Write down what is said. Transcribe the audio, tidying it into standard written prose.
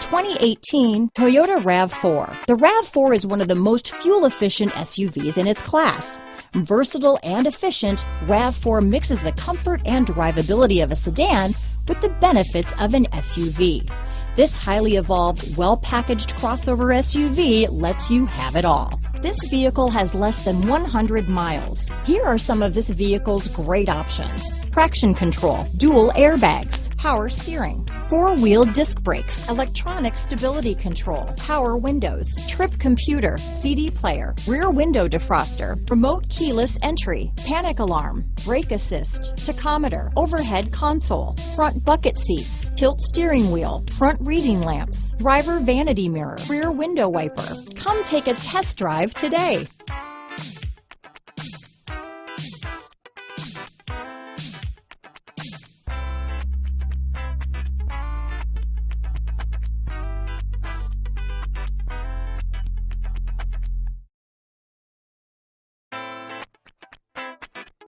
2018 Toyota RAV4. The RAV4 is one of the most fuel-efficient SUVs in its class. Versatile and efficient, RAV4 mixes the comfort and drivability of a sedan with the benefits of an SUV. This highly evolved, well-packaged crossover SUV lets you have it all. This vehicle has less than 100 miles. Here are some of this vehicle's great options: traction control, dual airbags, power steering, four-wheel disc brakes, electronic stability control, power windows, trip computer, CD player, rear window defroster, remote keyless entry, panic alarm, brake assist, tachometer, overhead console, front bucket seats, tilt steering wheel, front reading lamps, driver vanity mirror, rear window wiper. Come take a test drive today.